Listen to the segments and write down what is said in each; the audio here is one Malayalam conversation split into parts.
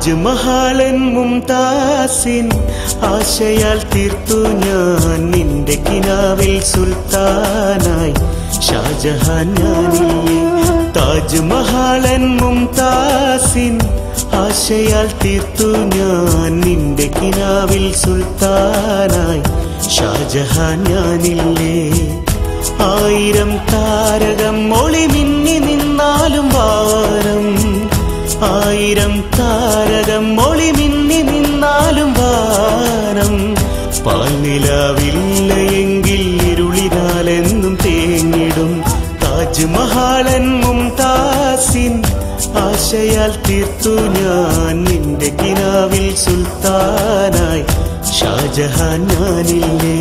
താജ്മഹൽ മുംതാസിൻ ആശയാൽ തീർത്തു ഞാൻ നിന്റെ കിനാവിൽ സുൽത്താനായി ഷാജഹാൻ ഞാനില്ലേ. താജ്മഹൽ മുംതാസിൻ ആശയാൽ തീർത്തു ഞാൻ നിന്റെ കിനാവിൽ സുൽത്താനായി ഷാജഹാൻ ഞാനില്ലേ. 1000 താരകം ഒളി മിന്നി നിന്നാലും വാരം, 1000 താരകം ഒളി മിന്നി നിന്നാലും വാനം. പാൽനിലാവില്ല എങ്കിൽ ഇരുളിനാലെന്നും തേങ്ങിടും. താജ്മഹൽ മുംതാസിൻ ആശയാൽ തീർത്തു ഞാൻ നിന്റെ കിനാവിൽ സുൽത്താനായി ഷാജഹാൻ ഞാനില്ലേ.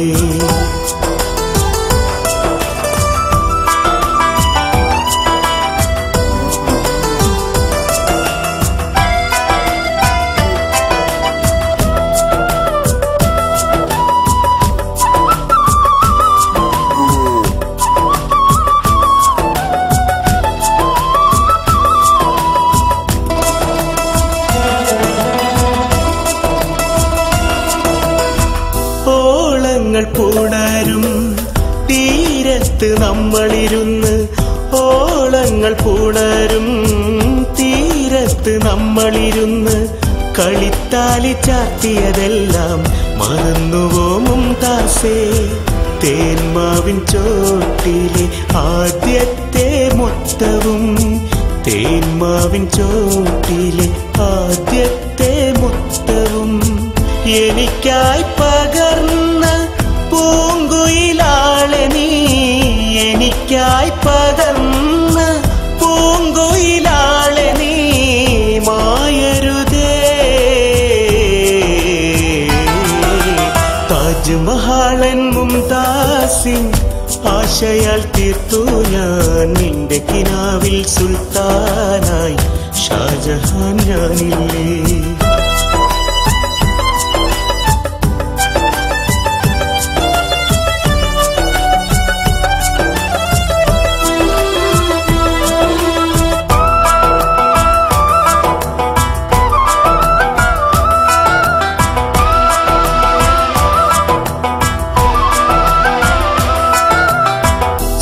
ഓളങ്ങൾ പുണരും തീരത്ത് നമ്മളിരുന്ന്, ഓളങ്ങൾ പുണരും തീരത്ത് നമ്മളിരുന്ന് കളിത്താലി ചാർത്തിയതെല്ലാം മറന്നുവോ മുംതാസേ. തേന്മാവിൻ ചോട്ടിലെ ആദ്യത്തെ മൊത്തവും, തേന്മാവിൻ ചോട്ടിലെ ആദ്യത്തെ മൊത്തവും എനിക്കായി പകർന്ന പൂങ്കുയിലാളെ നീ, എനിക്കായി പകർന്ന പൂങ്കുയിലാളെ നീ മായരുതേ. താജ്മഹൽ മുംതാസിൻ ആശയാൽ തീർത്തു ഞാൻ നിന്റെ കിനാവിൽ സുൽത്താനായി ഷാജഹാൻ ഞാനില്ലേ.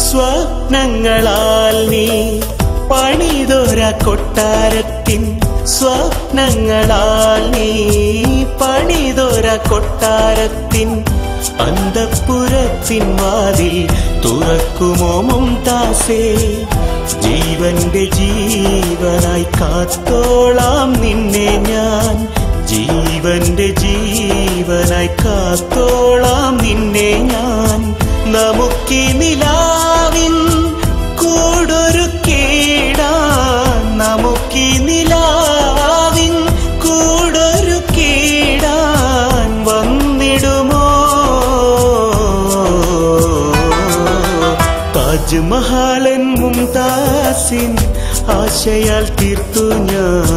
സ്വപ്നങ്ങളാൽ നീ പണിതൊര കൊട്ടാരത്തിൻ, സ്വപ്നങ്ങളാൽ നീ പണിതൊര കൊട്ടാരത്തിൻ അന്തഃപുരത്തിൻ വാതിൽ തുറക്കുമോ മുംതാസേ. ജീവന്റെ ജീവനായി കാത്തോളാം നിന്നെ ഞാൻ, ജീവന്റെ ജീവനായി കാത്തോളാം നിന്നെ ഞാൻ. നമുക്കി നിലാവിൻ കൂടൊരുക്കിടാൻ, നമുക്കി നിലാവിൻ കൂടൊരുക്കിടാൻ വന്നിടുമോ. താജ്മഹൽ മുംതാസിൻ ആശയാൽ തീർത്തു ഞാൻ